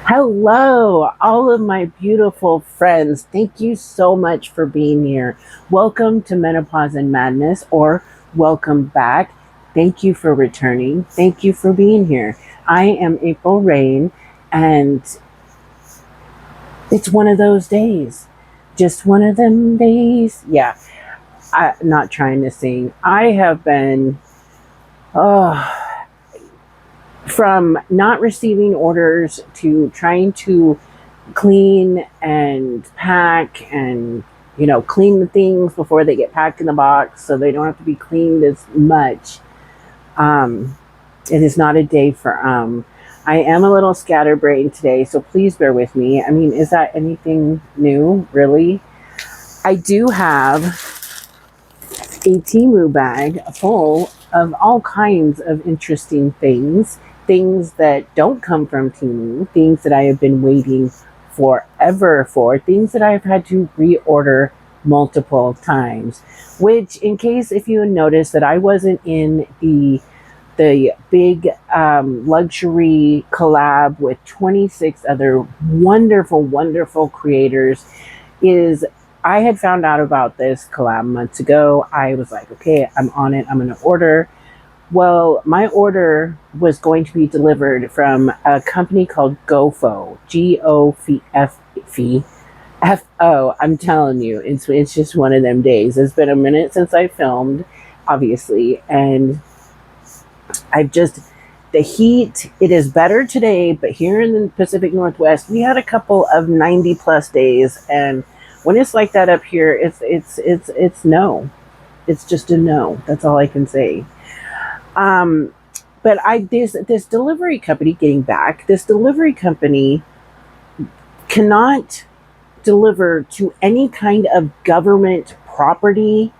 Hello, all of my beautiful friends. Thank you so much for being here. Welcome to Menopause and Madness, or welcome back. Thank you for returning. Thank you for being here. I am April Rain, and it's one of those days. Just one of them days. Yeah, I'm not trying to sing. I have been, oh, from not receiving orders to trying to clean and pack and clean the things before they get packed in the box so they don't have to be cleaned as much. um it is not a day for I am a little scatterbrained today, so please bear with me. I mean, is that anything new, really? I do have a Temu bag full of all kinds of interesting things that don't come from Temu, things that I have been waiting forever for, things that I've had to reorder multiple times. Which, in case if you noticed that I wasn't in the big luxury collab with 26 other wonderful creators, is I had found out about this collab months ago. I was like, okay, I'm on it. I'm going to order. Well, my order was going to be delivered from a company called GoFo, GOFO. I'm telling you, it's just one of them days. It's been a minute since I filmed, obviously, and I've just, the heat, it is better today, but here in the Pacific Northwest, we had a couple of 90 plus days, and when it's like that up here, it's no. It's just a no. That's all I can say. Um, but this delivery company, getting back, this delivery company cannot deliver to any kind of government property.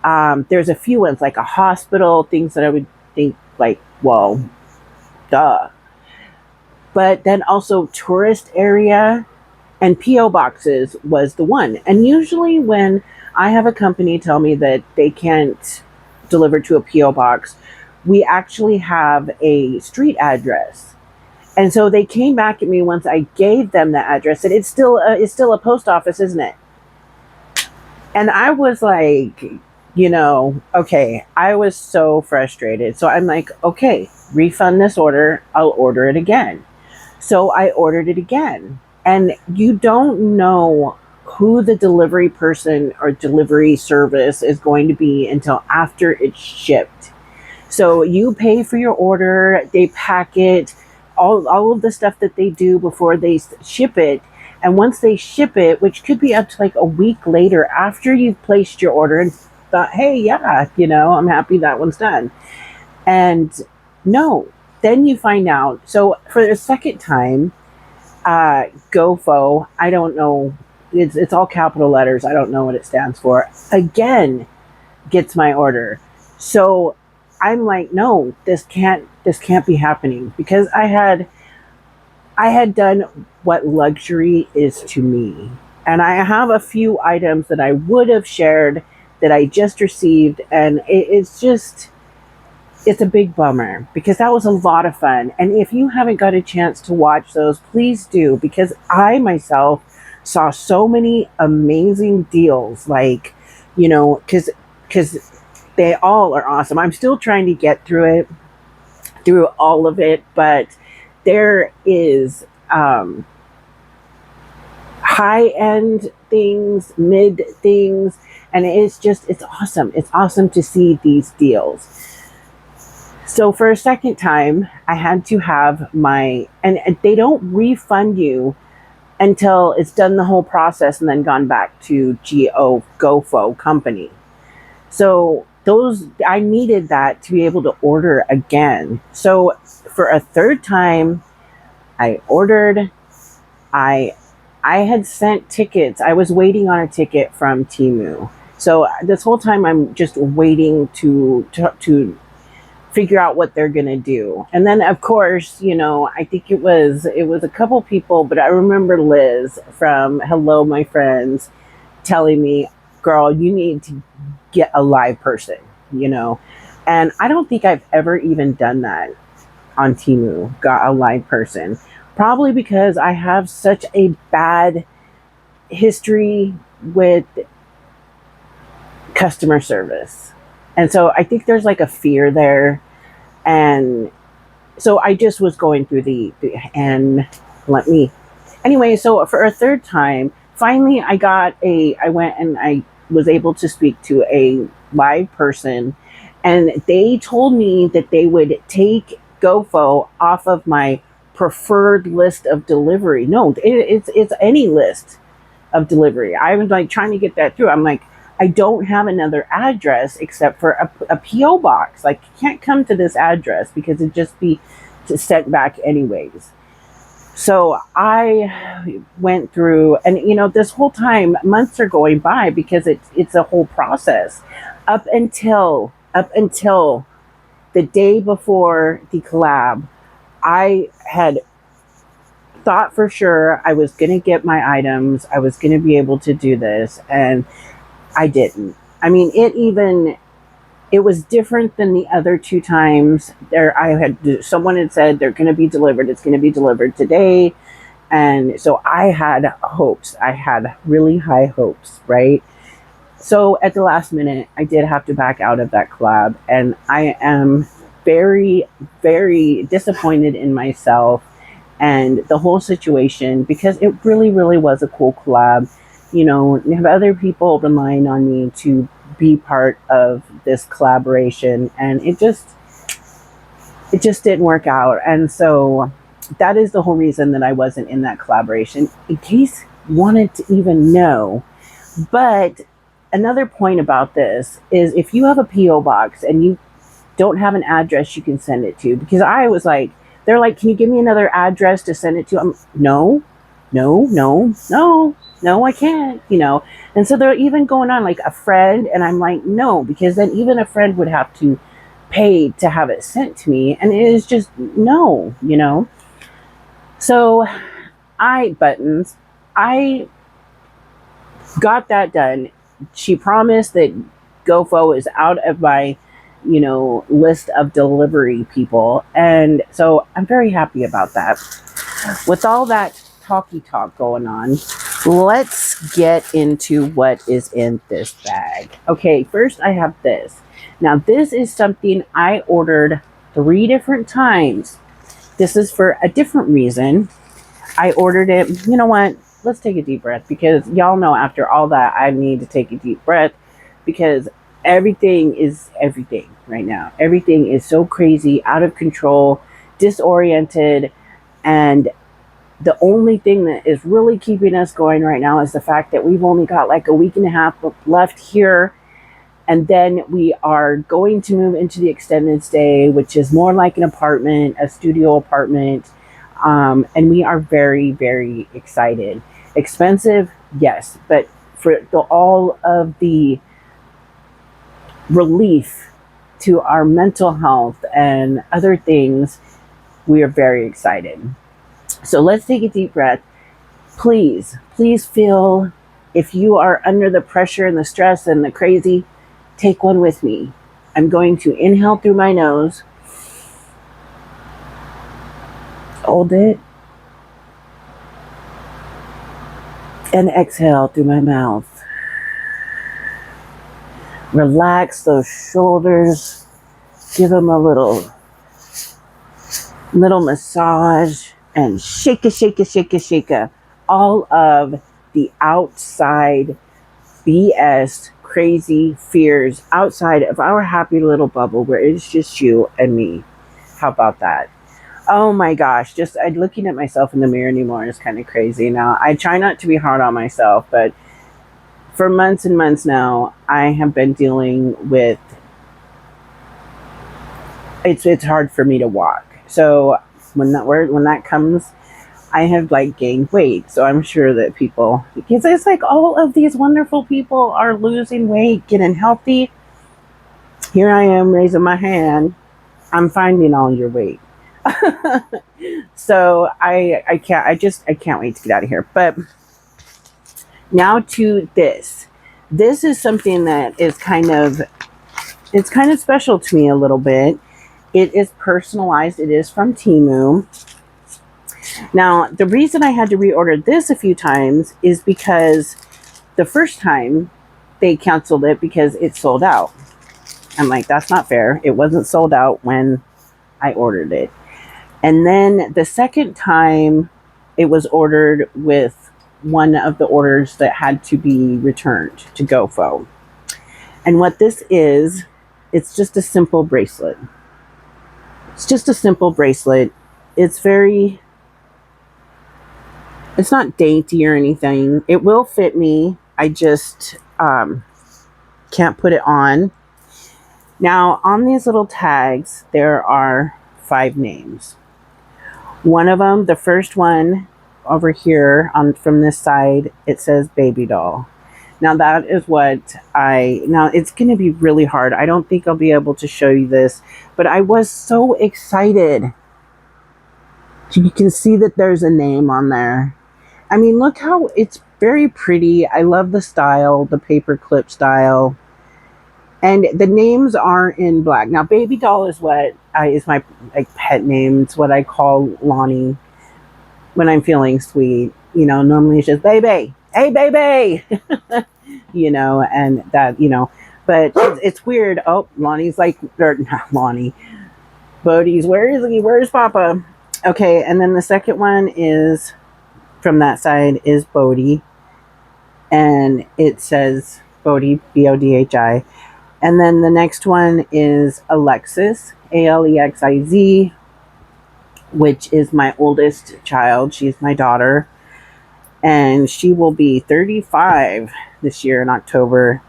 There's a few ones, like a hospital, things that I would think like, well, duh. But then also tourist area, and PO boxes was the one. And usually when I have a company tell me that they can't deliver to a PO box, we actually have a street address. And so they came back at me once I gave them the address, and it's still a post office, isn't it? And I was like, okay, I was so frustrated. So I'm like, okay, refund this order. I'll order it again. So I ordered it again. And you don't know who the delivery person or delivery service is going to be until after it's shipped. So you pay for your order, they pack it, all of the stuff that they do before they ship it. And once they ship it, which could be up to like a week later after you've placed your order and thought, hey, yeah, I'm happy that one's done. And no, then you find out. So for the second time, GoFo, I don't know, it's all capital letters. I don't know what it stands for. Again, gets my order. So I'm like, no, this can't be happening, because I had done what luxury is to me. And I have a few items that I would have shared that I just received, and it's a big bummer, because that was a lot of fun. And if you haven't got a chance to watch those, please do, because I myself saw so many amazing deals, like, because they all are awesome. I'm still trying to get through all of it, but there is high end things, mid things, and it's awesome. It's awesome to see these deals. So for a second time, I had to have and they don't refund you until it's done the whole process and then gone back to GoFo company. So I needed that to be able to order again. So for a third time, I ordered. I had sent tickets. I was waiting on a ticket from Temu. So this whole time I'm just waiting to figure out what they're going to do. And then of course, I think it was a couple people, but I remember Liz from Hello My Friends telling me, girl, you need to get a live person, and I don't think I've ever even done that on Temu, got a live person. Probably because I have such a bad history with customer service. And so I think there's like a fear there. And so I just was going through and let me, anyway, so for a third time, finally I went and I was able to speak to a live person, and they told me that they would take GoFo off of my preferred list of delivery. No, it's any list of delivery. I was like trying to get that through. I'm like, I don't have another address except for a PO box. Like, you can't come to this address because it'd just be sent back anyways. So I went through, and this whole time months are going by because it's a whole process up until the day before the collab. I had thought for sure I was going to get my items. I was going to be able to do this, and I didn't. I mean, it was different than the other two times. Someone had said they're going to be delivered. It's going to be delivered today. And so I had hopes. I had really high hopes, right? So at the last minute, I did have to back out of that collab, and I am very, very disappointed in myself and the whole situation, because it really, really was a cool collab. Have other people relying on me to be part of this collaboration, and it just didn't work out. And so that is the whole reason that I wasn't in that collaboration, in case you wanted to even know. But another point about this is, if you have a PO box and you don't have an address you can send it to, because I was like, they're like, can you give me another address to send it to? No, I can't, And so they're even going on like a friend, and I'm like, no, because then even a friend would have to pay to have it sent to me, and it is just no. So I got that done. She promised that GoFo is out of my list of delivery people, and so I'm very happy about that. With all that talk going on, let's get into what is in this bag. Okay, first I have this. Now this is something I ordered 3 different times. This is for a different reason. I ordered it. You know what? Let's take a deep breath, because y'all know after all that I need to take a deep breath, because everything is everything right now. Everything is so crazy, out of control, disoriented, and the only thing that is really keeping us going right now is the fact that we've only got like a week and a half left here, and then we are going to move into the extended stay, which is more like an apartment, a studio apartment, and we are very, very excited. Expensive, yes, but for all of the relief to our mental health and other things, we are very excited. So let's take a deep breath. Please feel, if you are under the pressure and the stress and the crazy, take one with me. I'm going to inhale through my nose, hold it, and exhale through my mouth. Relax those shoulders. Give them a little massage, and shake all of the outside BS, crazy fears outside of our happy little bubble where it's just you and me. How about that? Oh my gosh, just looking at myself in the mirror anymore is kind of crazy. Now, I try not to be hard on myself, but for months and months now, I have been dealing with, it's hard for me to walk. So when that comes, I have like gained weight. So I'm sure that people, because it's like all of these wonderful people are losing weight, getting healthy. Here I am raising my hand. I'm finding all your weight. So I can't wait to get out of here. But now to this. This is something that is kind of special to me a little bit. It is personalized. It is from Temu. Now, the reason I had to reorder this a few times is because the first time they canceled it because it sold out. I'm like, that's not fair. It wasn't sold out when I ordered it. And then the second time it was ordered with one of the orders that had to be returned to GoFo. And what this is, it's just a simple bracelet. It's just a simple bracelet. It's not dainty or anything. It will fit me. I just can't put it on. Now, on these little tags, there are 5 names. One of them, the first one over here from this side, it says baby doll. Now that is what now it's going to be really hard. I don't think I'll be able to show you this, but I was so excited. You can see that there's a name on there. I mean, look how it's very pretty. I love the style, the paper clip style. And the names are in black. Now, baby doll is what is my pet name. It's what I call Lonnie when I'm feeling sweet. You know, normally it's just baby, hey baby, you know, and that, you know. But it's weird. Oh, Lonnie's like, or not Lonnie. Bodie's, where is he? Where's Papa? Okay, and then the second one is from that side is Bodie, and it says Bodie, Bodhi. And then the next one is Alexis, Alexiz, which is my oldest child. She's my daughter. And she will be 35 this year in October.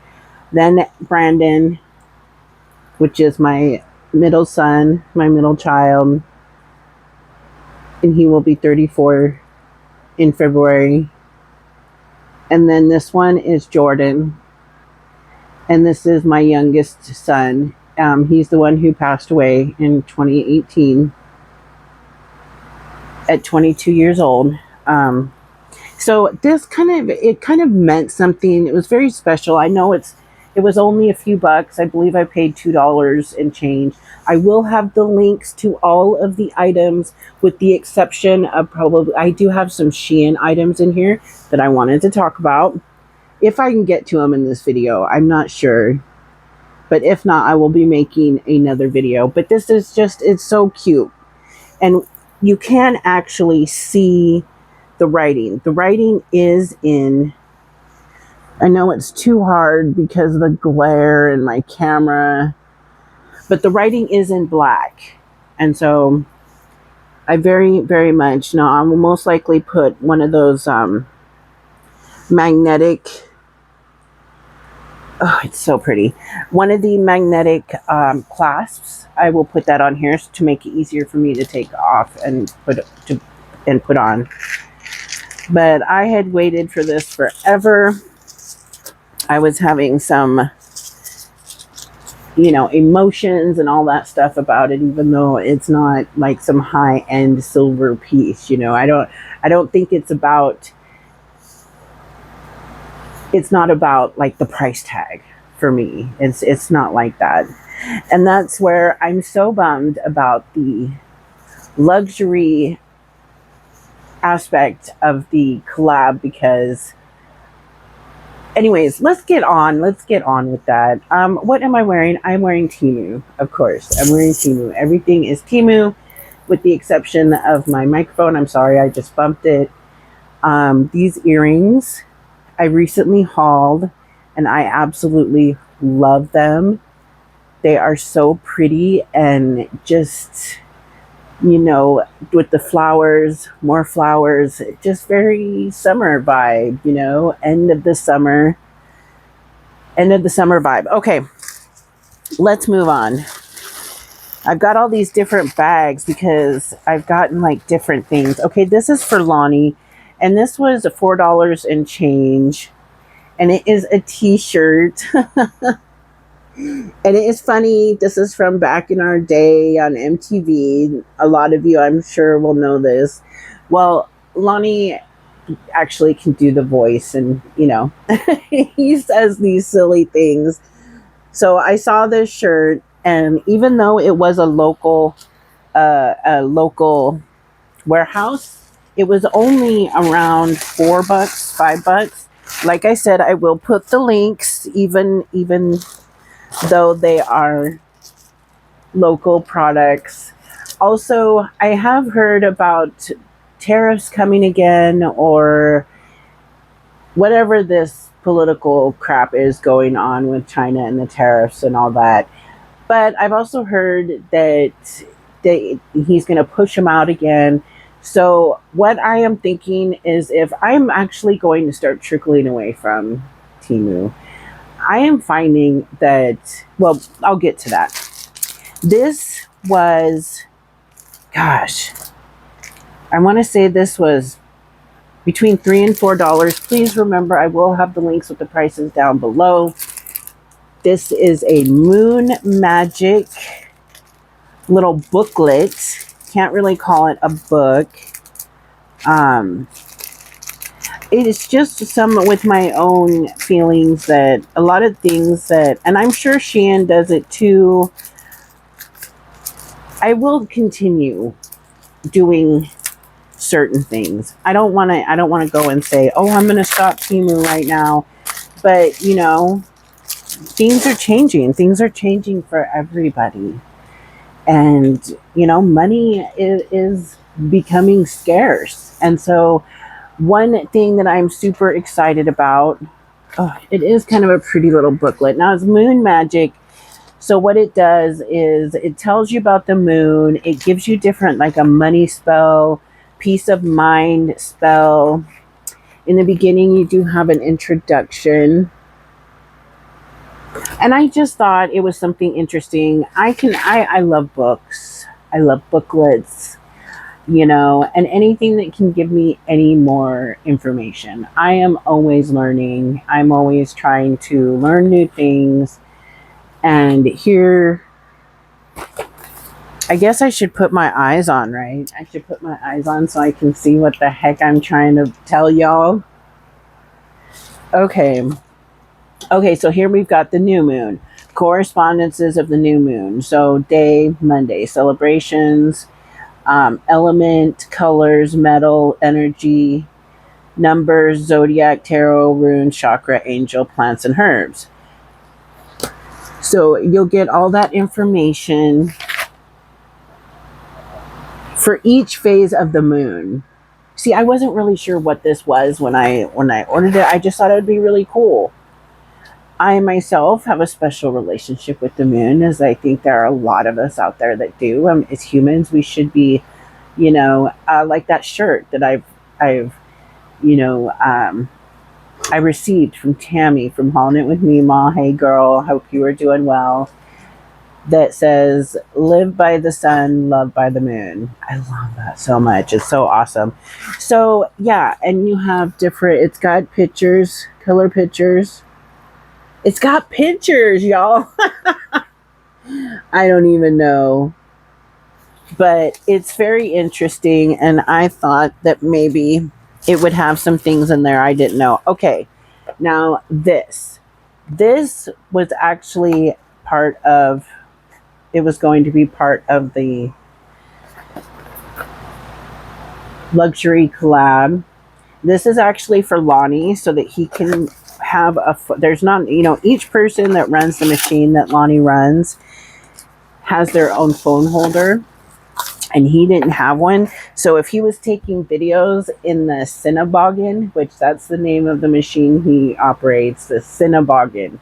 Then Brandon, which is my middle son, my middle child. And he will be 34 in February. And then this one is Jordan. And this is my youngest son. He's the one who passed away in 2018 at 22 years old. So this kind of meant something. It was very special. I know it was only a few bucks. I believe I paid $2 and change. I will have the links to all of the items with the exception of probably, I do have some Shein items in here that I wanted to talk about. If I can get to them in this video, I'm not sure. But if not, I will be making another video. But this is just, it's so cute. And you can actually see the writing. The writing is in, I know it's too hard because of the glare in my camera, but the writing is in black. And so I very, very much, I will most likely put one of those magnetic, oh, it's so pretty. One of the magnetic clasps, I will put that on here to make it easier for me to take off and put on. But I had waited for this forever. I was having some, emotions and all that stuff about it, even though it's not like some high-end silver piece. I don't think it's not about like the price tag for me. It's not like that. And that's where I'm so bummed about the luxury aspect of the collab, because anyways, let's get on with that. What am I wearing? I'm wearing Temu, of course. I'm wearing Temu. Everything is Temu with the exception of my microphone. I'm sorry, I just bumped it. These earrings I recently hauled and I absolutely love them. They are so pretty and just, with the flowers, more flowers, just very summer vibe, end of the summer vibe. Okay, let's move on. I've got all these different bags because I've gotten like different things. Okay, this is for Lonnie, and this was $4 and change, and it is a t-shirt. And it is funny, this is from back in our day on MTV. A lot of you, I'm sure, will know this. Well, Lonnie actually can do the voice, and, he says these silly things. So I saw this shirt, and even though it was a local warehouse, It was only around $4, $5. Like I said, I will put the links, even though they are local products. Also, I have heard about tariffs coming again, or whatever this political crap is going on with China and the tariffs and all that. But I've also heard that he's going to push them out again. So what I am thinking is, if I'm actually going to start trickling away from Temu, I am finding that, well, I'll get to that. This was, gosh, I want to say this was between $3 and $4. Please remember, I will have the links with the prices down below. This is a Moon Magic little booklet. Can't really call it a book. It is just some with my own feelings, that a lot of things that, and I'm sure Shein does it too. I will continue doing certain things. I don't want to go and say, oh, I'm going to stop Temu right now. But, you know, things are changing. Things are changing for everybody. And, you know, money is becoming scarce. And so one thing that I'm super excited about, oh, it is kind of a pretty little booklet. Now, it's Moon Magic. So what it does is it tells you about the moon. It gives you different, like a money spell, peace of mind spell. In the beginning, you do have an introduction. And I just thought it was something interesting. I love books. I love booklets, you know, and anything that can give me any more information. I am always learning. I'm always trying to learn new things. And here, I guess I should put my eyes on, right? I should put my eyes on so I can see what the heck I'm trying to tell y'all. Okay. Okay, so here we've got the new moon. Correspondences of the new moon. So day, Monday. Celebrations, element, colors, metal, energy, numbers, zodiac, tarot, rune, chakra, angel, plants, and herbs. So you'll get all that information for each phase of the moon. See, I wasn't really sure what this was when I ordered it. I just thought it would be really cool. I myself have a special relationship with the moon, as I think there are a lot of us out there that do. As humans, we should be, you know, like that shirt that I've, you know, I received from Tammy from Hauling It With Me, Ma. Hey girl, hope you are doing well. That says, live by the sun, love by the moon. I love that so much. It's so awesome. So yeah, and you have different, it's got pictures, color pictures. It's got pictures, y'all. I don't even know. But it's very interesting, and I thought that maybe it would have some things in there I didn't know. Okay, now this was actually part of, it was going to be part of the luxury collab. This is actually for Lonnie, so that he can have there's not, you know, each person that runs the machine that Lonnie runs has their own phone holder. And he didn't have one. So if he was taking videos in the Cinnaboggan, which that's the name of the machine he operates, the Cinnaboggan.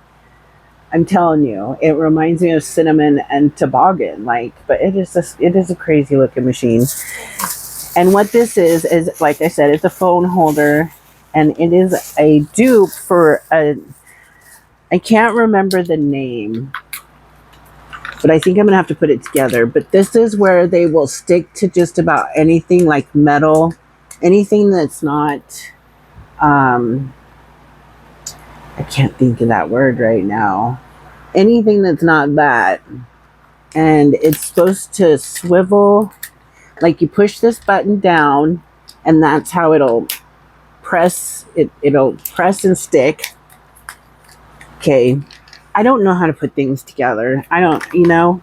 I'm telling you, it reminds me of cinnamon and toboggan, like, but it is a crazy looking machine. And what this is like I said, it's a phone holder, and it is a dupe for I can't remember the name, but I think I'm going to have to put it together. But this is where they will stick to just about anything, like metal, anything that's not, I can't think of that word right now. Anything that's not that. And it's supposed to swivel, like you push this button down, and that's how it'll press, it'll press and stick. Okay. I don't know how to put things together. I don't, you know,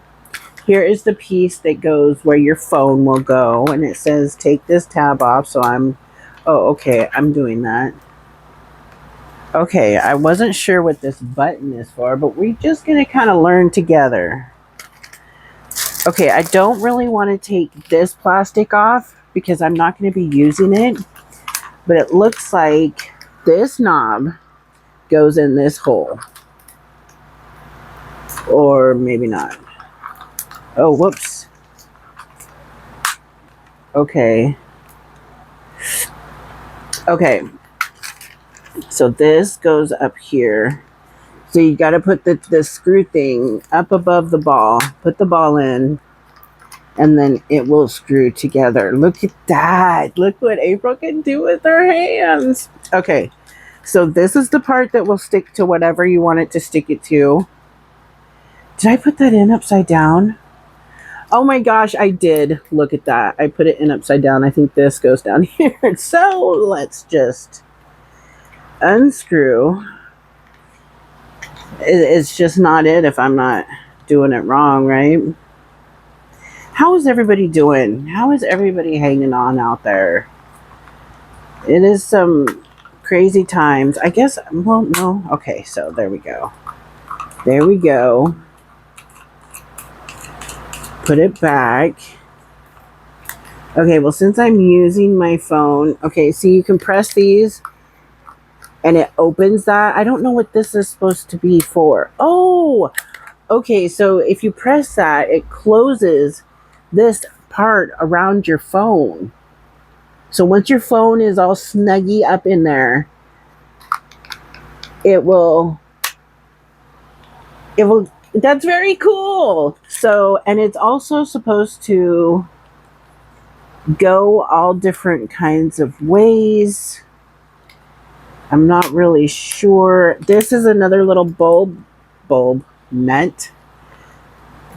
Here is the piece that goes where your phone will go, and it says take this tab off. So oh, okay, I'm doing that. Okay, I wasn't sure what this button is for, but we're just gonna kind of learn together. Okay, I don't really want to take this plastic off because I'm not going to be using it, but it looks like this knob goes in this hole. Or maybe not. Oh, whoops. Okay. Okay. So this goes up here. So you got to put the screw thing up above the ball. Put the ball in. And then it will screw together. Look at that. Look what April can do with her hands. Okay. So this is the part that will stick to whatever you want it to stick it to. Did I put that in upside down? Oh my gosh, I did. Look at that. I put it in upside down. I think this goes down here. So let's just unscrew. It's just not it if I'm not doing it wrong, right? How is everybody doing? How is everybody hanging on out there? It is some crazy times. I guess, well, no. Okay, so there we go. There we go. Put it back. Okay, well, since I'm using my phone, okay, so you can press these and it opens that. I don't know what this is supposed to be for. Oh, okay, so if you press that, it closes this part around your phone. So once your phone is all snuggy up in there, it will, that's very cool. So, and it's also supposed to go all different kinds of ways. I'm not really sure. This is another little bulb nut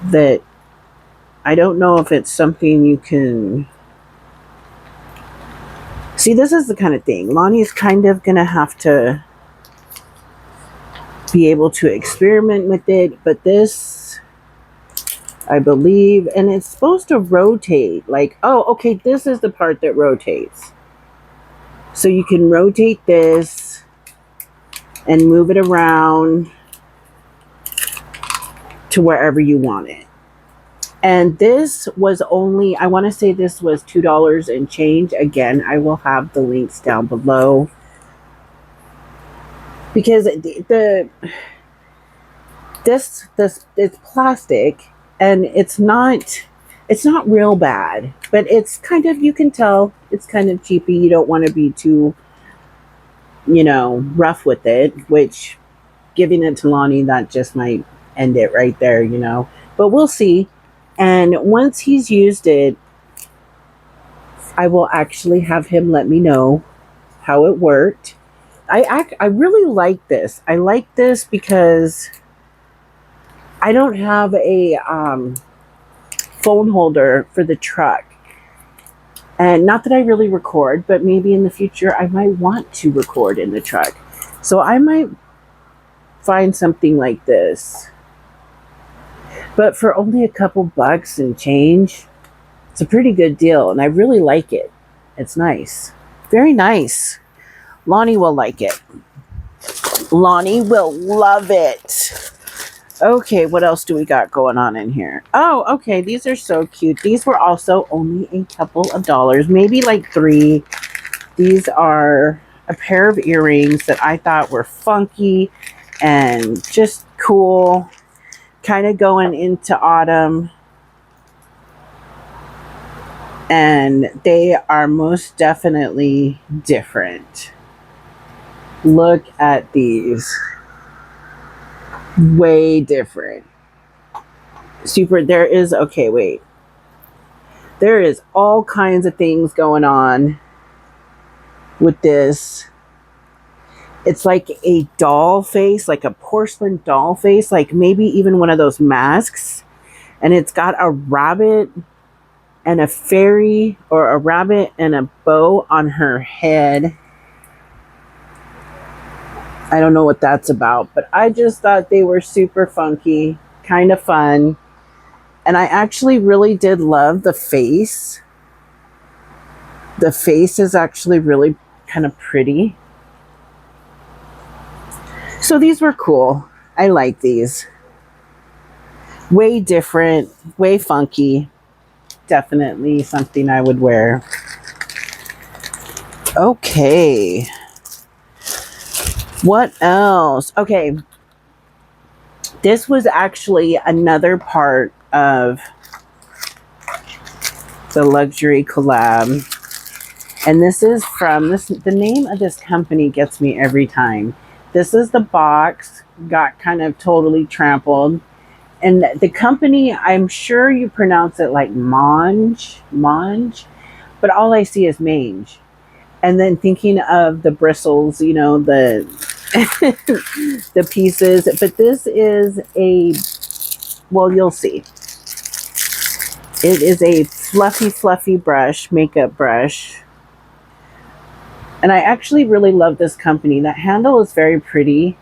that I don't know if it's something you can see. This is the kind of thing Lonnie's kind of gonna have to be able to experiment with it, but this, I believe, and it's supposed to rotate. Like, oh, okay, this is the part that rotates. So you can rotate this and move it around to wherever you want it. And this was only, I want to say this was $2 and change. Again, I will have the links down below. Because this it's plastic and it's not real bad, but it's kind of, you can tell it's kind of cheapy. You don't want to be too, rough with it, which giving it to Lonnie, that just might end it right there, but we'll see. And once he's used it, I will actually have him let me know how it worked. I really like this. I like this because I don't have a phone holder for the truck. And not that I really record, but maybe in the future I might want to record in the truck. So I might find something like this. But for only a couple bucks and change, it's a pretty good deal. And I really like it. It's nice. Very nice. Lonnie will like it. Lonnie will love it. Okay, what else do we got going on in here? Oh, okay, these are so cute. These were also only a couple of dollars, maybe like $3. These are a pair of earrings that I thought were funky and just cool, kind of going into autumn. And they are most definitely different. Look at these. Way different. Super. There is, okay, wait. There is all kinds of things going on with this. It's like a doll face, like a porcelain doll face, like maybe even one of those masks. And it's got a rabbit and a fairy, or a rabbit and a bow on her head. I don't know what that's about, but I just thought they were super funky, kind of fun. And I actually really did love the face. The face is actually really kind of pretty. So these were cool. I like these. Way different, way funky. Definitely something I would wear. Okay. What else? Okay. This was actually another part of the luxury collab. And this is from this, the name of this company gets me every time. This is the box, got kind of totally trampled. And the company, I'm sure you pronounce it like Mange, but all I see is mange. And then thinking of the bristles, you know, the the pieces. But this is a, well, you'll see. It is a fluffy brush, makeup brush. And I actually really love this company. That handle is very pretty.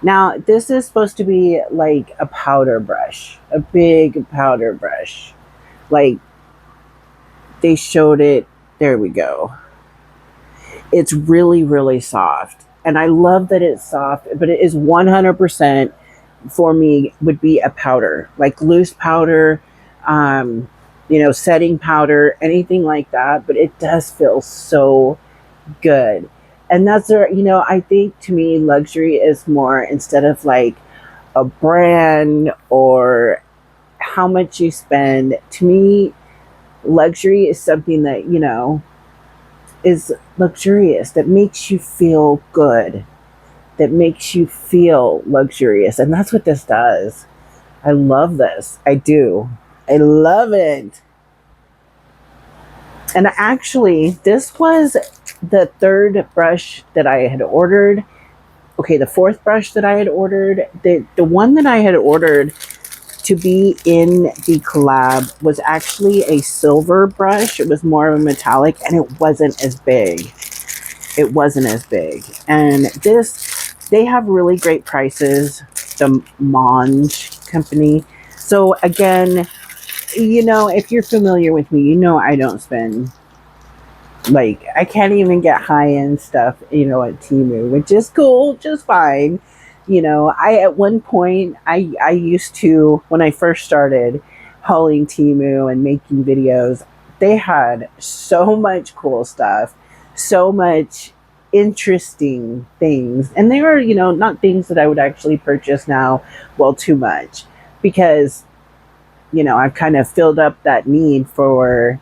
Now, this is supposed to be like a powder brush, a big powder brush. Like, they showed it. There we go. It's really, really soft. And I love that it's soft, but it is 100% for me would be a powder, like loose powder, you know, setting powder, anything like that. But it does feel so good. And that's where, you know, I think to me, luxury is more, instead of like a brand or how much you spend, to me, luxury is something that, you know, is luxurious, that makes you feel good, that makes you feel luxurious. And that's what this does. I love this. I do. I love it. And actually, this was the third brush that I had ordered. Okay, the fourth brush that I had ordered. The one that I had ordered to be in the collab was actually a silver brush. It was more of a metallic, and it wasn't as big. It wasn't as big. And this, they have really great prices, the Mange company. So again, you know, if you're familiar with me, you know I don't spend, like, I can't even get high-end stuff, you know, at Temu, which is cool, just fine. You know, at one point, I used to, when I first started hauling Temu and making videos, they had so much cool stuff, so much interesting things. And they were, you know, not things that I would actually purchase now, well, too much. Because, you know, I've kind of filled up that need for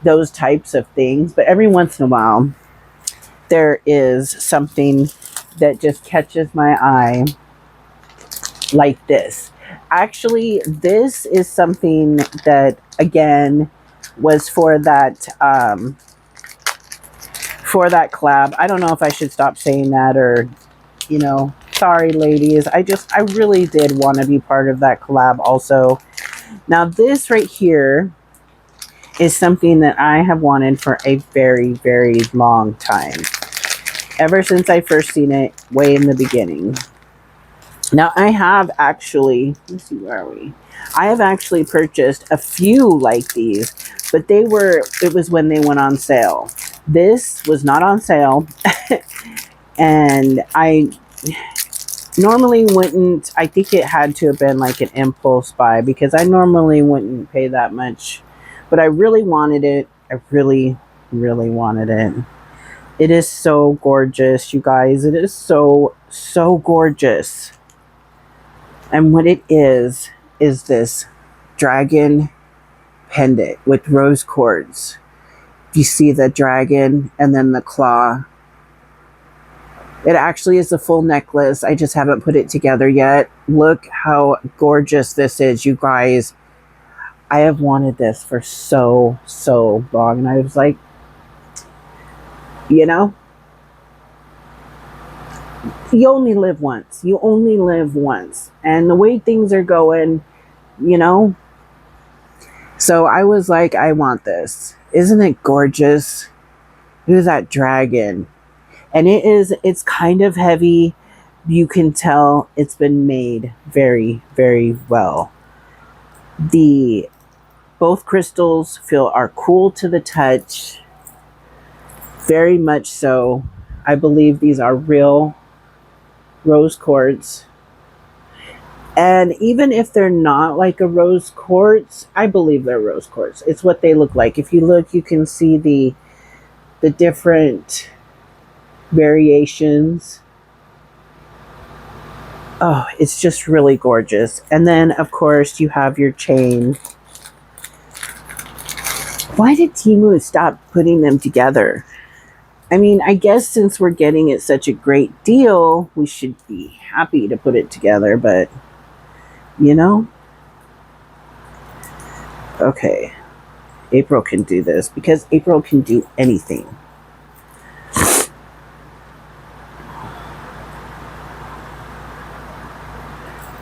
those types of things. But every once in a while, there is something that just catches my eye, like this. Actually, this is something that, again, was for that collab. I don't know if I should stop saying that, or, you know, sorry ladies. I really did want to be part of that collab also. Now this right here is something that I have wanted for a very, very long time. Ever since I first seen it way in the beginning. Now I have actually, let's see, where are we? I have actually purchased a few like these, but it was when they went on sale. This was not on sale. And I normally wouldn't, I think it had to have been like an impulse buy, because I normally wouldn't pay that much. But I really wanted it. I really, really wanted it. It is so gorgeous, you guys. It is so, so gorgeous. And what it is this dragon pendant with rose quartz. You see the dragon and then the claw. It actually is a full necklace. I just haven't put it together yet. Look how gorgeous this is, you guys. I have wanted this for so, so long. And I was like, you know, you only live once. You only live once. And the way things are going, you know. So I was like, I want this. Isn't it gorgeous? Look at that dragon. And it's kind of heavy. You can tell it's been made very, very well. The both crystals are cool to the touch, very much so. I believe these are real rose quartz. And even if they're not like a rose quartz, I believe they're rose quartz. It's what they look like. If you look, you can see the different variations. Oh, it's just really gorgeous. And then, of course, you have your chain. Why did Temu stop putting them together? I mean, I guess since we're getting it such a great deal, we should be happy to put it together, but, you know? Okay. April can do this because April can do anything.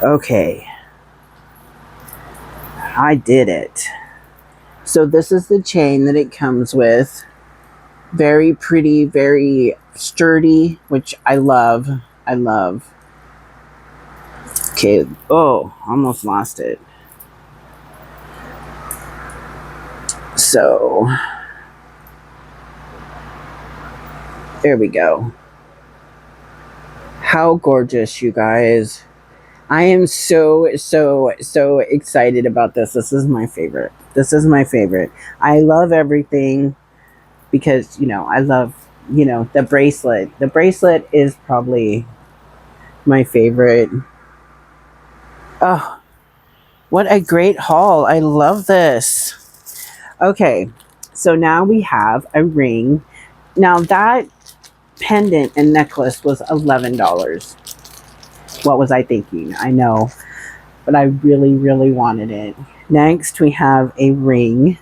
Okay. I did it. So this is the chain that it comes with. Very pretty, very sturdy, which I love. I love. Okay. Oh, almost lost it. So there we go. How gorgeous, you guys. I am so excited about this. This is my favorite. This is my favorite. I love everything because, you know, I love, you know, the bracelet. The bracelet is probably my favorite. Oh, what a great haul. I love this. Okay, so now we have a ring. Now that pendant and necklace was $11. What was I thinking? I know, but I really wanted it. Next, we have a ring.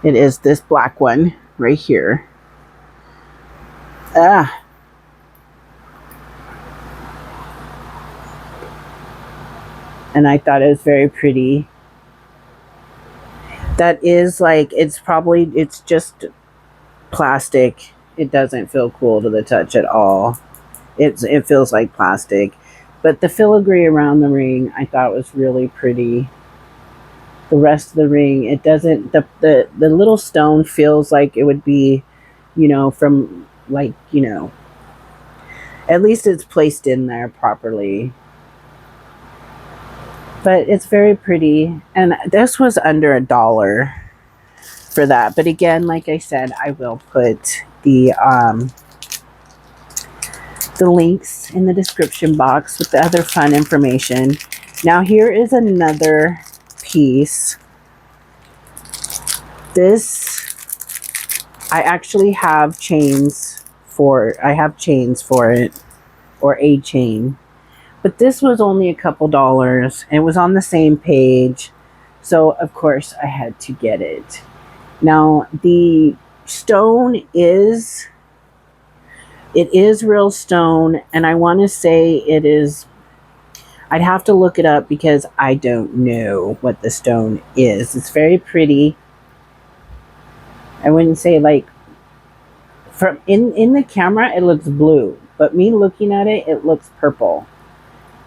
It is this black one right here. Ah. And I thought it was very pretty. That is like, it's just plastic. It doesn't feel cool to the touch at all. It feels like plastic. But the filigree around the ring, I thought was really pretty. The rest of the ring, it doesn't, the little stone feels like it would be, you know, from like, you know, at least it's placed in there properly. But it's very pretty. And this was under $1 for that. But again, like I said, I will put the links in the description box with the other fun information. Now here is another piece. This, I actually have chains for, it, or a chain. But this was only a couple dollars. It was on the same page. So of course I had to get it. Now the stone is, it is real stone, and I want to say it is, I'd have to look it up because I don't know what the stone is. It's very pretty. I wouldn't say like, from in the camera it looks blue, but me looking at it, it looks purple.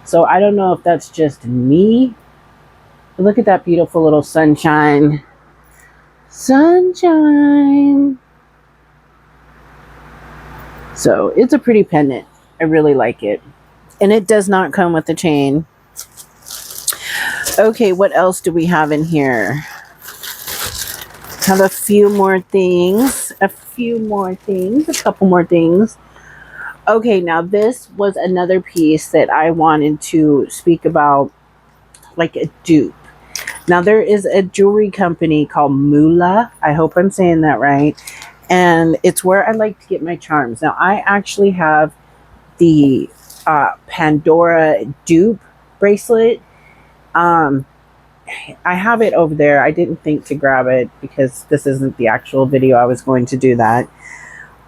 So I don't know if that's just me. But look at that beautiful little sunshine. Sunshine. So it's a pretty pendant. I really like it. And it does not come with a chain. Okay, what else do we have in here? Have a few more things. A couple more things. Okay, now this was another piece that I wanted to speak about, like a dupe. Now there is a jewelry company called Mula. I hope I'm saying that right. And it's where I like to get my charms. Now I actually have the Pandora dupe bracelet. I have it over there. I didn't think to grab it because this isn't the actual video I was going to do that.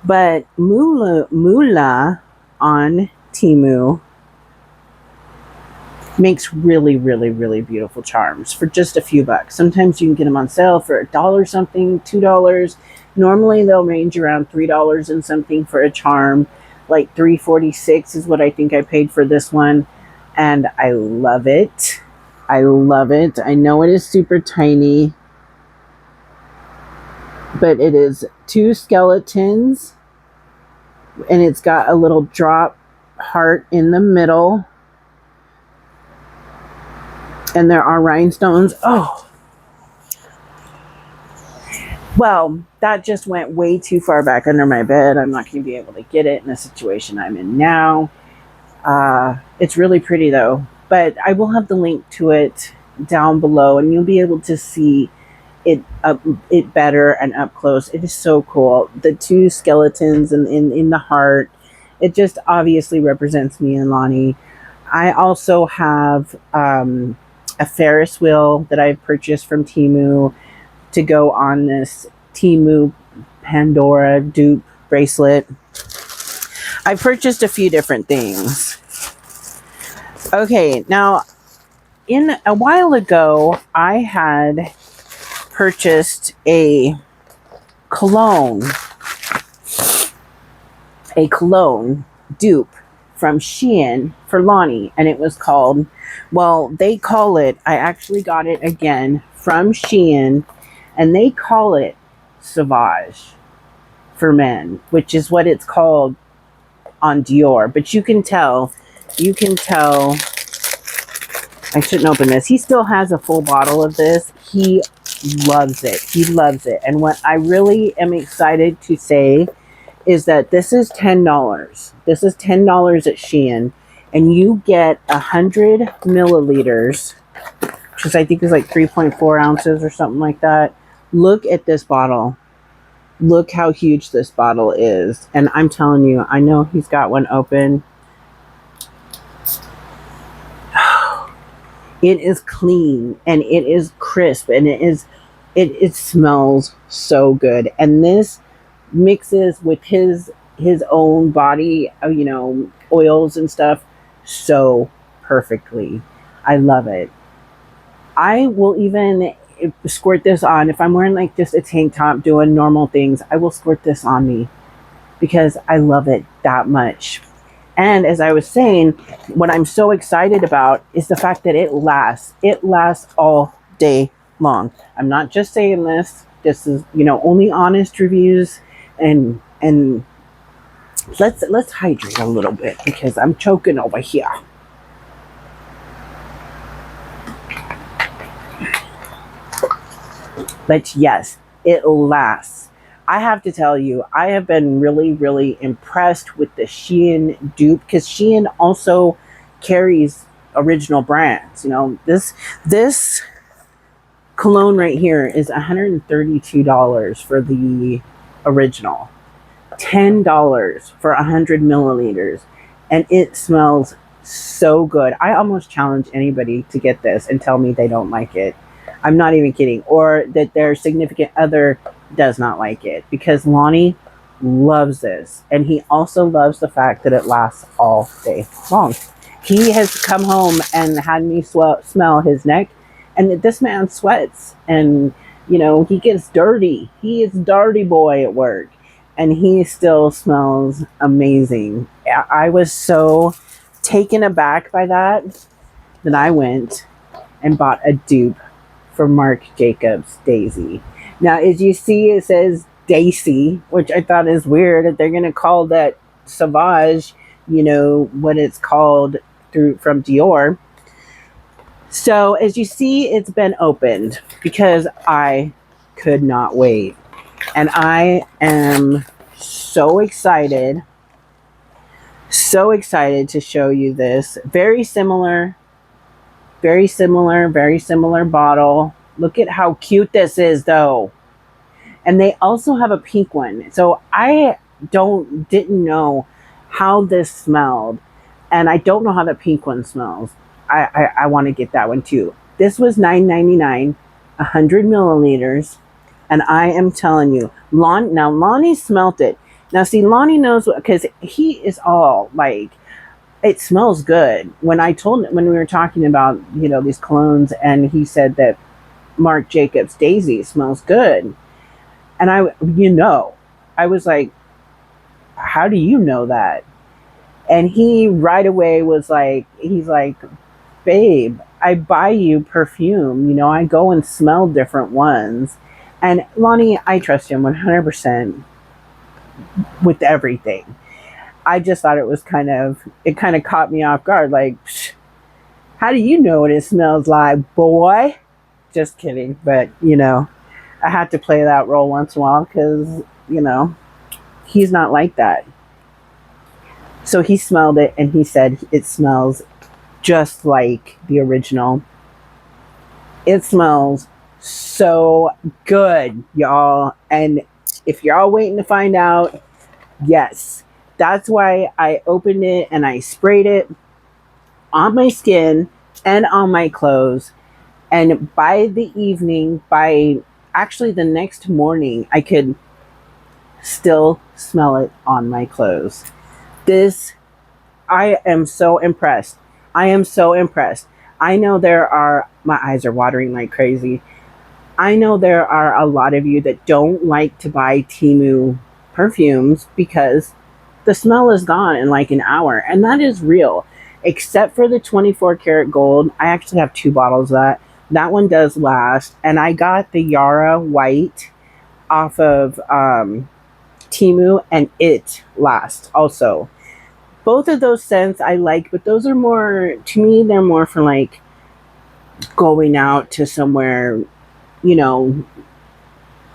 But Mula on Temu makes really beautiful charms for just a few bucks. Sometimes you can get them on sale for $1 something, $2. Normally they'll range around $3 and something for a charm. Like $3.46 is what I think I paid for this one, and I love it. I love it. I know it is super tiny, but it is 2 skeletons, and it's got a little drop heart in the middle, and there are rhinestones. Oh, well, that just went way too far back under my bed. I'm not going to be able to get it in the situation I'm in now. It's really pretty though, but I will have the link to it down below, and you'll be able to see it better and up close. It is so cool. The 2 skeletons and in the heart. It just obviously represents me and Lonnie. I also have a Ferris wheel that I purchased from Temu to go on this Temu Pandora dupe bracelet. I purchased a few different things. Okay, now in a while ago, I had purchased a cologne dupe from Shein for Lonnie, and it was called, well, they call it, I actually got it again from Shein, and they call it Sauvage for men, which is what it's called on Dior. But you can tell, I shouldn't open this. He still has a full bottle of this. He loves it. He loves it. And what I really am excited to say is that this is $10. This is $10 at Shein, and you get 100 milliliters, which I think is like 3.4 ounces or something like that. Look at this bottle. Look how huge this bottle is. And I'm telling you, I know he's got one open. It is clean and it is crisp, and it smells so good. And this mixes with his own body, oils and stuff so perfectly. I love it. I will even squirt this on if I'm wearing like just a tank top doing normal things. I will squirt this on me because I love it that much. And as I was saying, what I'm so excited about is the fact that it lasts. It lasts all day long. I'm not just saying this. This is, only honest reviews, and let's hydrate a little bit because I'm choking over here. But yes, it lasts. I have to tell you, I have been really, really impressed with the Shein dupe, because Shein also carries original brands. This cologne right here is $132 for the original, $10 for 100 milliliters, and it smells so good. I almost challenge anybody to get this and tell me they don't like it. I'm not even kidding. Or that their significant other does not like it, because Lonnie loves this, and he also loves the fact that it lasts all day long. He has come home and had me smell his neck, and this man sweats, and he gets dirty. He is dirty boy at work, and he still smells amazing. I was so taken aback by that I went and bought a dupe for Marc Jacobs Daisy. Now, as you see, it says Daisy, which I thought is weird that they're going to call that Sauvage, what it's called from Dior. So as you see, it's been opened because I could not wait. And I am so excited to show you this. Very similar bottle. Look at how cute this is though. And they also have a pink one. So I didn't know how this smelled, and I don't know how the pink one smells. I want to get that one too. This was $9.99, 100 milliliters, and I am telling you, Lonnie smelt it. Now see, Lonnie knows because he is all like, it smells good. When we were talking about these colognes, and he said that Marc Jacobs Daisy smells good, and I was like, how do you know that? And he right away was like, he's like, babe, I buy you perfume. You know, I go and smell different ones. And Lonnie, I trust him 100% with everything. I just thought it kind of caught me off guard. Like, how do you know what it smells like, boy? Just kidding. But, you know, I had to play that role once in a while because, you know, he's not like that. So he smelled it and he said it smells just like the original. It smells so good, y'all. And if y'all waiting to find out, yes, that's why I opened it and I sprayed it on my skin and on my clothes. And by the evening, by actually the next morning, I could still smell it on my clothes. This, I am so impressed. I am so impressed. I know my eyes are watering like crazy. I know there are a lot of you that don't like to buy Temu perfumes because the smell is gone in like an hour. And that is real. Except for the 24 karat gold. I actually have 2 bottles of that. That one does last. And I got the Yara white off of Temu, and it lasts also. Both of those scents I like, but those are more, to me, they're more for like going out to somewhere, you know,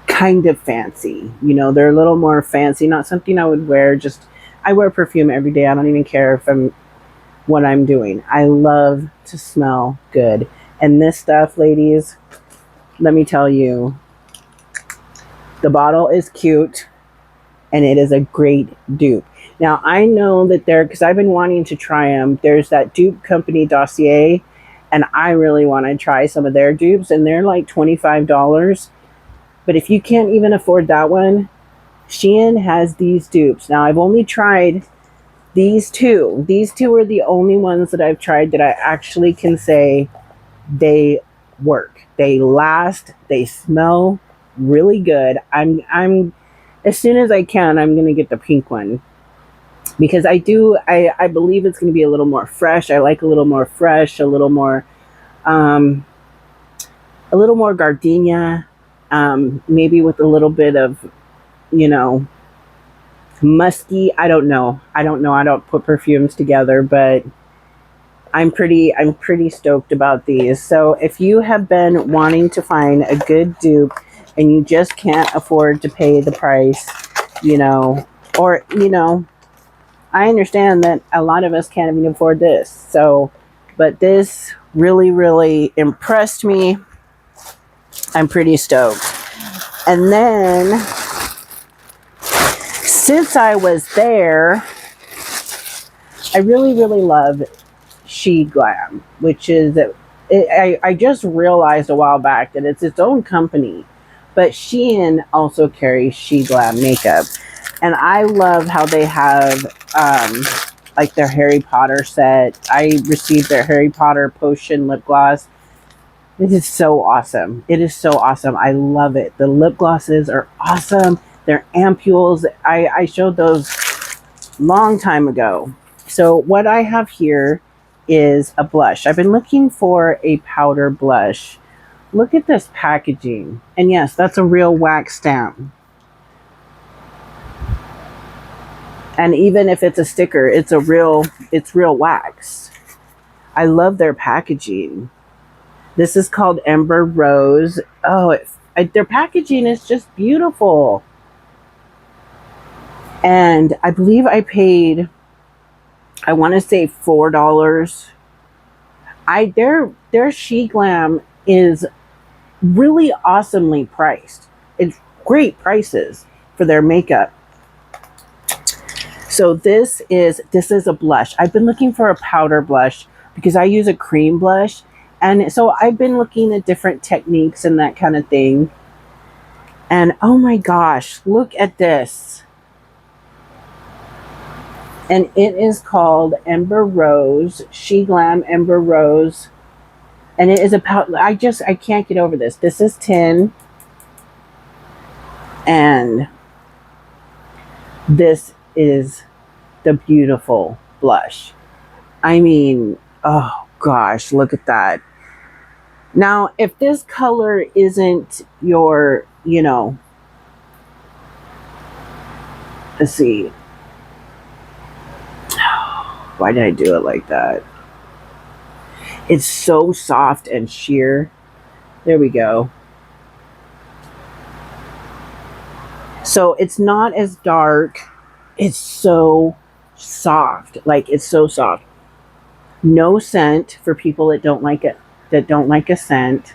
kind of fancy. You know, they're a little more fancy, not something I would wear. Just, I wear perfume every day. I don't even care if I'm, what I'm doing. I love to smell good. And this stuff, ladies, let me tell you, the bottle is cute and it is a great dupe. Now, I know that because I've been wanting to try them, there's that dupe company Dossier, and I really want to try some of their dupes, and they're like $25. But if you can't even afford that one, Shein has these dupes. Now, I've only tried these two. These two are the only ones that I've tried that I actually can say they work. They last. They smell really good. I'm as soon as I can, I'm gonna get the pink one because I believe it's gonna be a little more fresh. I like a little more fresh, a little more gardenia, maybe with a little bit of, you know, musky. I don't know. I don't put perfumes together, but I'm pretty stoked about these. So if you have been wanting to find a good dupe and you just can't afford to pay the price, you know, or, you know, I understand that a lot of us can't even afford this. So, but this really, really impressed me. I'm pretty stoked. And then, since I was there, I really, really love She Glam, which is, I just realized a while back that it's its own company, but Shein also carries She Glam makeup. And I love how they have, like their Harry Potter set. I received their Harry Potter potion lip gloss. It is so awesome. It is so awesome. I love it. The lip glosses are awesome. They're ampules. I showed those long time ago. So what I have here is a blush. I've been looking for a powder blush. Look at this packaging. And yes, that's a real wax stamp. And even if it's a sticker, it's real wax. I love their packaging. This is called Ember Rose. Oh, their packaging is just beautiful. And I believe I paid, I want to say $4. Their She Glam is really awesomely priced. It's great prices for their makeup. So this is a blush. I've been looking for a powder blush because I use a cream blush. And so I've been looking at different techniques and that kind of thing. And oh my gosh, look at this. And it is called Ember Rose, She Glam Ember Rose. And it is a powder. I can't get over this. This is 10. And this is the beautiful blush. I mean, oh gosh, look at that. Now, if this color isn't your, you know, let's see. Why did I do it like that? It's so soft and sheer. There we go. So it's not as dark. It's so soft. Like, it's so soft. No scent for people that don't like it, that don't like a scent.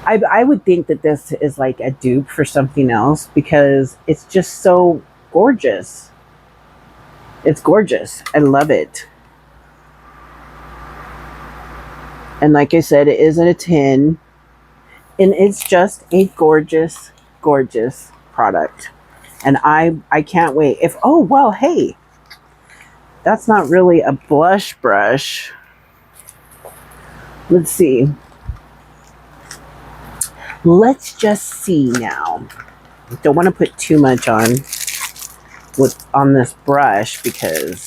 I would think that this is like a dupe for something else because it's just so gorgeous. It's gorgeous. I love it. And like I said, it is in a tin. And it's just a gorgeous, gorgeous product. And I can't wait. If, oh, well, hey, that's not really a blush brush. Let's see. Let's just see now. Don't want to put too much on this brush because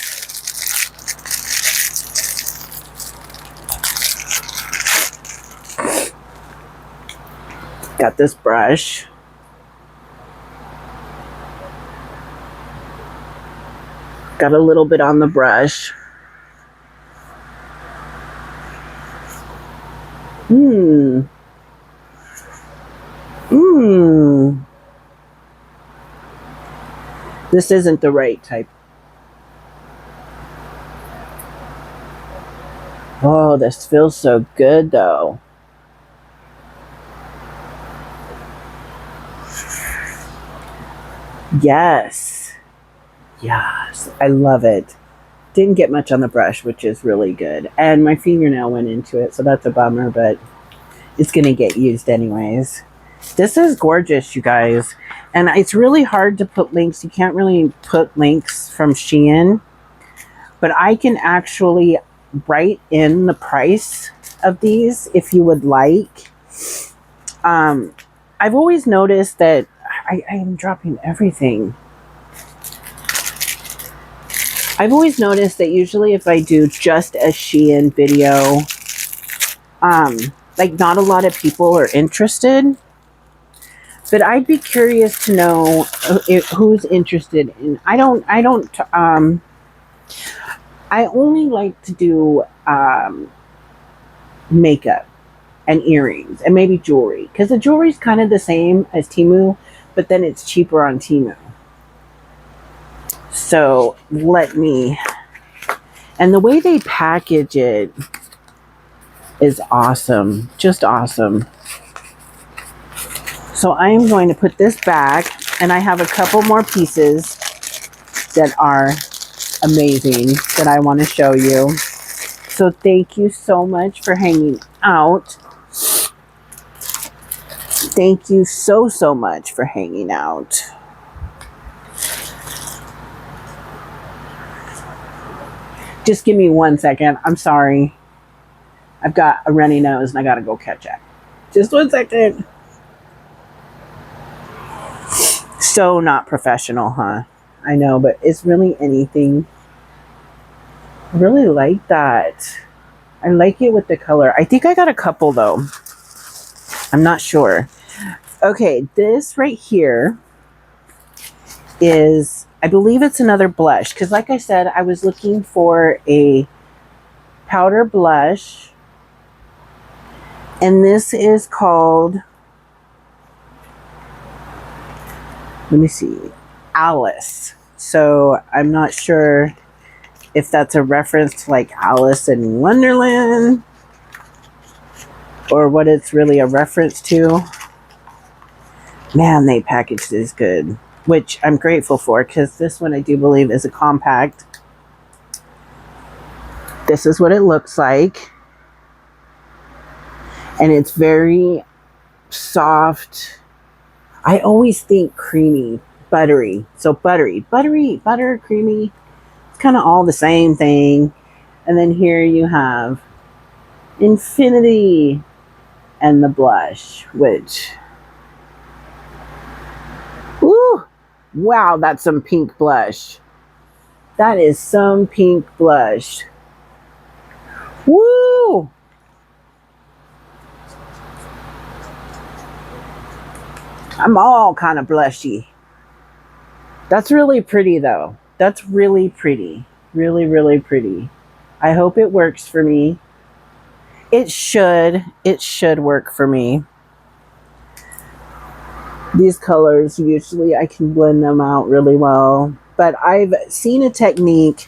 got this brush. Got a little bit on the brush. This isn't the right type. Oh, this feels so good though. Yes. Yes. I love it. Didn't get much on the brush, which is really good. And my fingernail went into it, so that's a bummer, but it's going to get used anyways. This is gorgeous, you guys. And it's really hard to put links. You can't really put links from Shein. But I can actually write in the price of these if you would like. I've always noticed that I am dropping everything. I've always noticed that usually if I do just a Shein video, like not a lot of people are interested. But I'd be curious to know who's interested in. I only like to do makeup and earrings and maybe jewelry because the jewelry is kind of the same as Temu, but then it's cheaper on Temu. So let me, and the way they package it is awesome, just awesome. So I am going to put this back, and I have a couple more pieces that are amazing that I want to show you. So thank you so much for hanging out. Thank you so much for hanging out. Just give me 1 second. I'm sorry. I've got a runny nose and I gotta go catch it. Just 1 second. So not professional, huh? I know, but it's really anything. I really like that. I like it with the color. I think I got a couple though. I'm not sure. Okay, this right here is, I believe it's another blush. Because like I said, I was looking for a powder blush. And this is called, let me see, Alice. So I'm not sure if that's a reference to like Alice in Wonderland or what it's really a reference to. Man, they packaged this good, which I'm grateful for because this one I do believe is a compact. This is what it looks like. And it's very soft. I always think creamy, buttery. So buttery, butter, creamy. It's kind of all the same thing. And then here you have Infinity and the blush, which, woo, wow, that's some pink blush. That is some pink blush. Woo! I'm all kind of blushy. That's really pretty though. That's really pretty. Really, really pretty. I hope it works for me. It should. It should work for me. These colors, usually I can blend them out really well. But I've seen a technique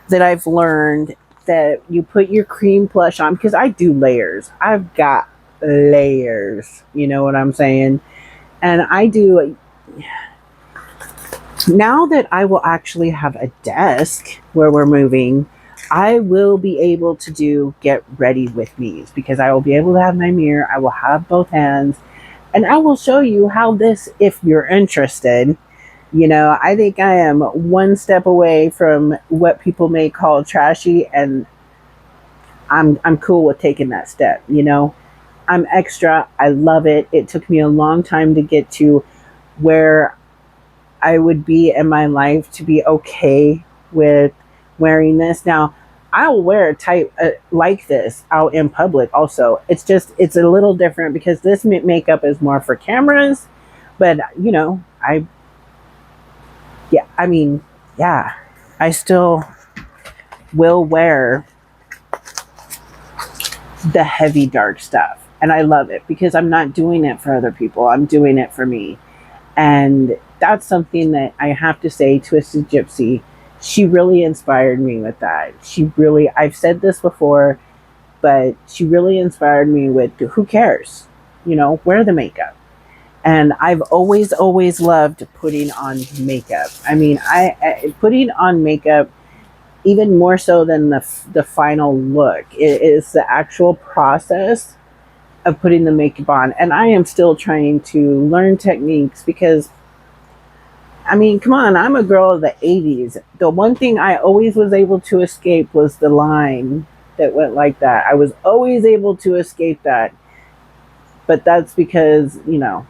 that I've learned that you put your cream blush on, because I do layers. I've got layers. You know what I'm saying? And I do. Now that I will actually have a desk where we're moving, I will be able to do get ready with me's, because I will be able to have my mirror. I will have both hands, and I will show you how this, if you're interested. You know, I think I am one step away from what people may call trashy, and I'm cool with taking that step. You know, I'm extra. I love it. It took me a long time to get to where I would be in my life to be okay with wearing this. Now, I'll wear a type like this out in public also. It's just, it's a little different because this makeup is more for cameras. But, you know, yeah, I still will wear the heavy dark stuff. And I love it because I'm not doing it for other people. I'm doing it for me. And that's something that I have to say, Twisted Gypsy, she really inspired me with that. I've said this before, but she really inspired me with, who cares? You know, wear the makeup. And I've always, always loved putting on makeup. I mean, I putting on makeup, even more so than the final look, it is the actual process of putting the makeup on. And I am still trying to learn techniques because, I mean, come on, I'm a girl of the 80s. The one thing I always was able to escape was the line that went like that. I was always able to escape that. But that's because, you know,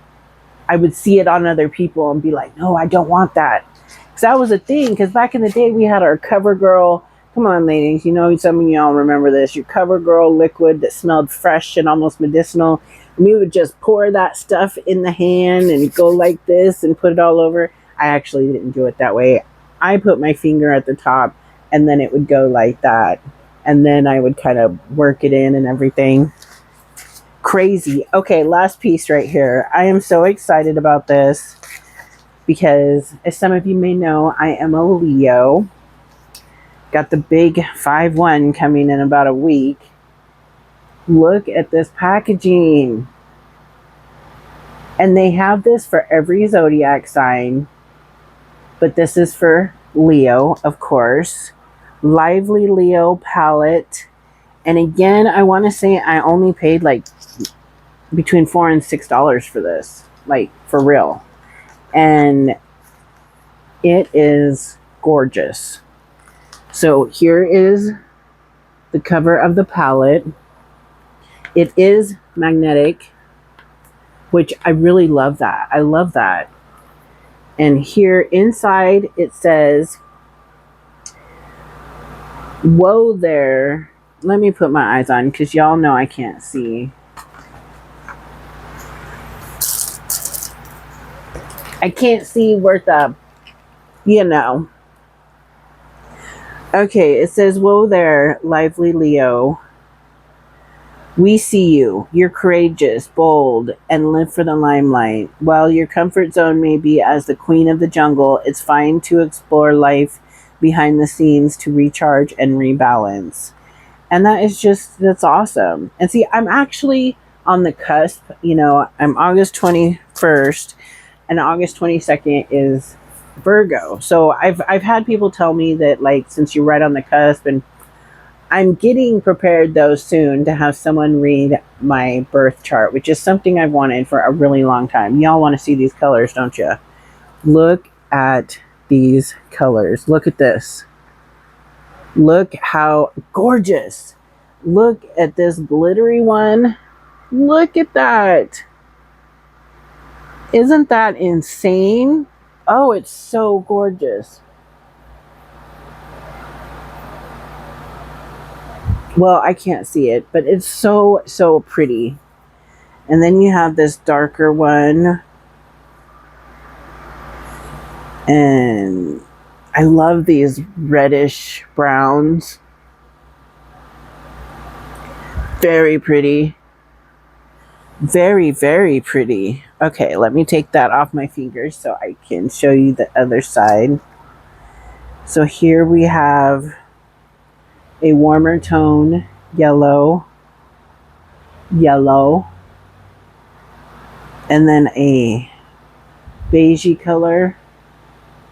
I would see it on other people and be like, no, I don't want that. Because that was a thing. Because back in the day, we had our CoverGirl. Come on, ladies. You know, some of y'all remember this. Your CoverGirl liquid that smelled fresh and almost medicinal. And we would just pour that stuff in the hand and go like this and put it all over. I actually didn't do it that way. I put my finger at the top and then it would go like that. And then I would kind of work it in and everything. Crazy. Okay, last piece right here. I am so excited about this because, as some of you may know, I am a Leo. Got the big 5-1 coming in about a week. Look at this packaging. And they have this for every zodiac sign. But this is for Leo, of course. Lively Leo palette. And again, I want to say I only paid like between $4 and $6 for this. Like, for real. And it is gorgeous. So here is the cover of the palette. It is magnetic, which I really love that. I love that. And here inside it says, whoa there. Let me put my eyes on because y'all know I can't see. I can't see worth a, you know. Okay, it says, whoa there, lively Leo. We see you. You're courageous, bold, and live for the limelight. While your comfort zone may be as the queen of the jungle, it's fine to explore life behind the scenes to recharge and rebalance. And that's awesome. And see, I'm actually on the cusp. You know, I'm August 21st, and August 22nd is Virgo. So I've had people tell me that, like, since you're right on the cusp, and I'm getting prepared though soon to have someone read my birth chart, which is something I've wanted for a really long time. Y'all want to see these colors, don't you? Look at these colors. Look at this. Look how gorgeous. Look at this glittery one. Look at that. Isn't that insane? Oh, it's so gorgeous. Well, I can't see it, but it's so, so pretty. And then you have this darker one. And I love these reddish browns. Very pretty. Very, very pretty. Okay, let me take that off my fingers so I can show you the other side. So here we have a warmer tone, yellow, and then a beigey color.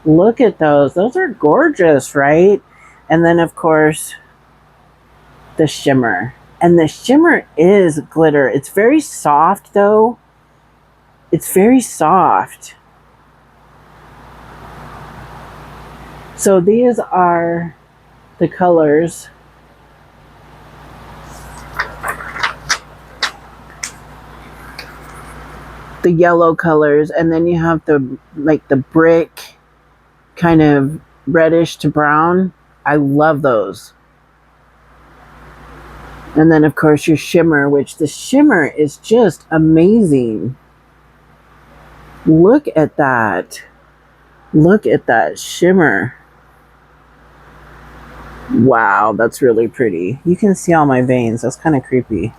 Look at those. Those are gorgeous, right? And then, of course, the shimmer. And the shimmer is glitter. It's very soft, though. It's very soft. So these are the colors. The yellow colors. And then you have the, like, the brick kind of reddish to brown. I love those. And then, of course, your shimmer, which the shimmer is just amazing. Look at that. Look at that shimmer. Wow, that's really pretty. You can see all my veins. That's kind of creepy.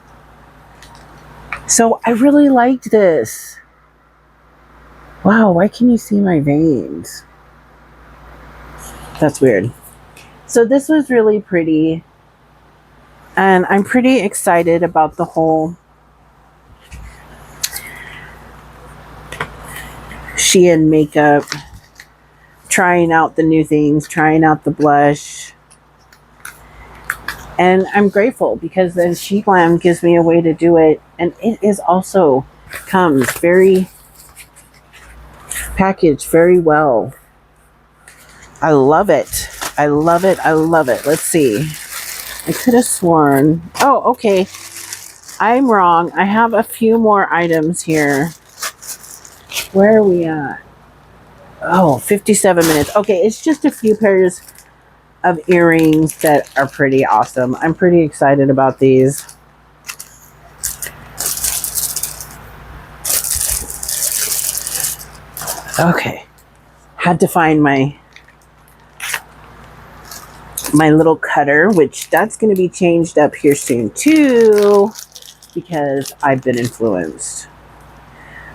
So I really liked this. Wow, why can you see my veins? That's weird. So this was really pretty. And I'm pretty excited about the whole Shein makeup. Trying out the new things, trying out the blush. And I'm grateful because then Shein gives me a way to do it. And it is also comes very packaged very well. I love it. I love it. I love it. Let's see. I could have sworn. Oh, okay. I'm wrong. I have a few more items here. Where are we at? Oh, 57 minutes. Okay, it's just a few pairs of earrings that are pretty awesome. I'm pretty excited about these. Okay. Had to find my little cutter, which that's going to be changed up here soon too, because I've been influenced.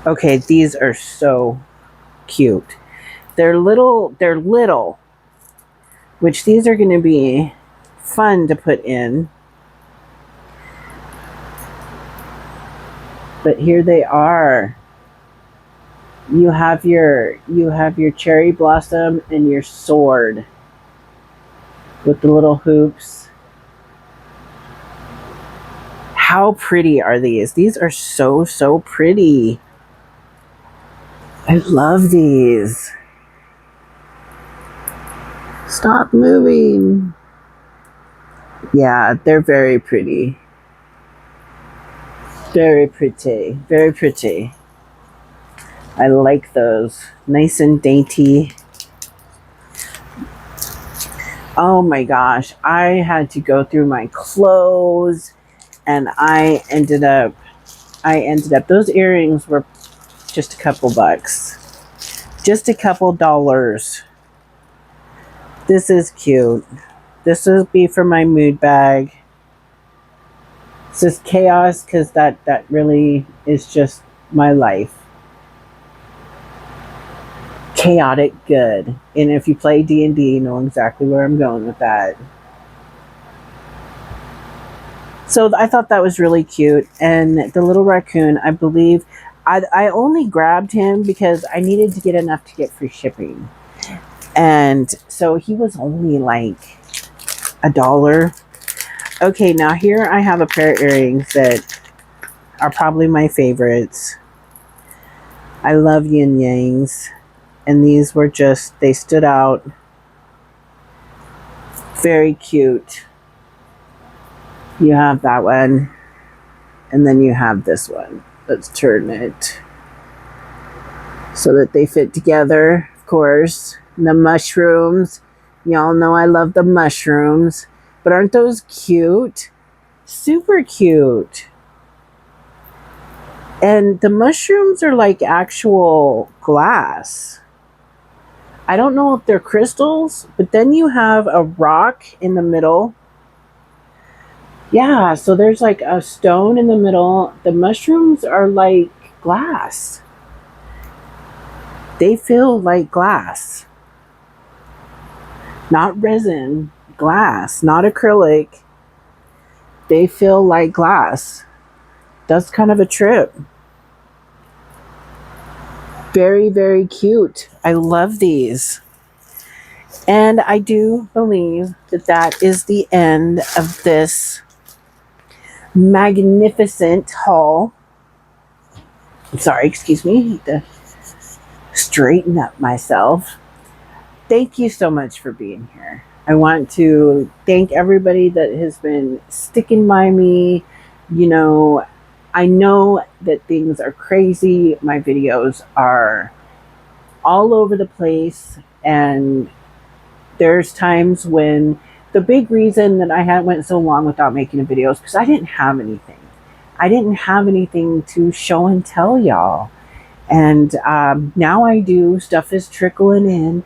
Okay, these are so cute. They're little, which these are going to be fun to put in. But here they are. You have your cherry blossom and your sword with the little hoops. How pretty are these? These are so, so pretty. I love these. Stop moving. Yeah, they're very pretty. Very pretty. Very pretty. I like those. Nice and dainty. Oh my gosh. I had to go through my clothes and I ended up, those earrings were just a couple bucks. Just a couple dollars. This is cute. This will be for my mood bag. This is chaos because that really is just my life. Chaotic good. And if you play D&D, you know exactly where I'm going with that. So I thought that was really cute. And the little raccoon, I believe, I only grabbed him because I needed to get enough to get free shipping. And so he was only like $1. Okay, now here I have a pair of earrings that are probably my favorites. I love yin yangs. And these were just, they stood out. Very cute. You have that one. And then you have this one. Let's turn it so that they fit together, of course. And the mushrooms. Y'all know I love the mushrooms. But aren't those cute? Super cute. And the mushrooms are like actual glass. I don't know if they're crystals, but then you have a rock in the middle. Yeah, so there's like a stone in the middle. The mushrooms are like glass. They feel like glass. Not resin, glass, not acrylic. They feel like glass. That's kind of a trip. Very, very cute. I love these. And I do believe that that is the end of this magnificent haul. I'm sorry, excuse me. I have to straighten up myself. Thank you so much for being here. I want to thank everybody that has been sticking by me. You know, I know that things are crazy. My videos are all over the place, and there's times when the big reason that I went so long without making a video is because I didn't have anything. I didn't have anything to show and tell y'all. And now I do. Stuff is trickling in.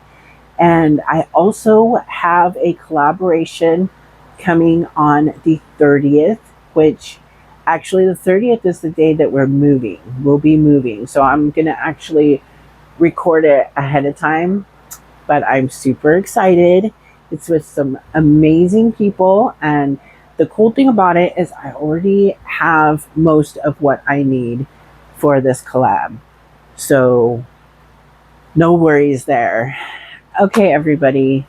And I also have a collaboration coming on the 30th, which actually the 30th is the day that we're moving. We'll be moving. So I'm going to actually record it ahead of time. But I'm super excited. It's with some amazing people. And the cool thing about it is I already have most of what I need for this collab. So no worries there. Okay, everybody.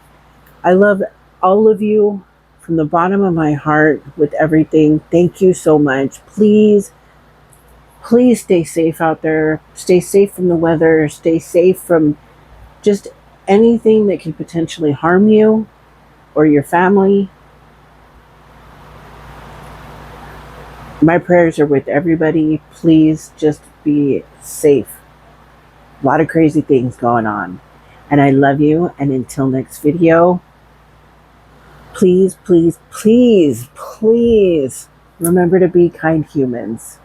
I love all of you from the bottom of my heart with everything. Thank you so much. Please, please stay safe out there. Stay safe from the weather. Stay safe from just anything that can potentially harm you or your family. My prayers are with everybody. Please just be safe. A lot of crazy things going on. And I love you. And until next video, please, please, please, please remember to be kind humans.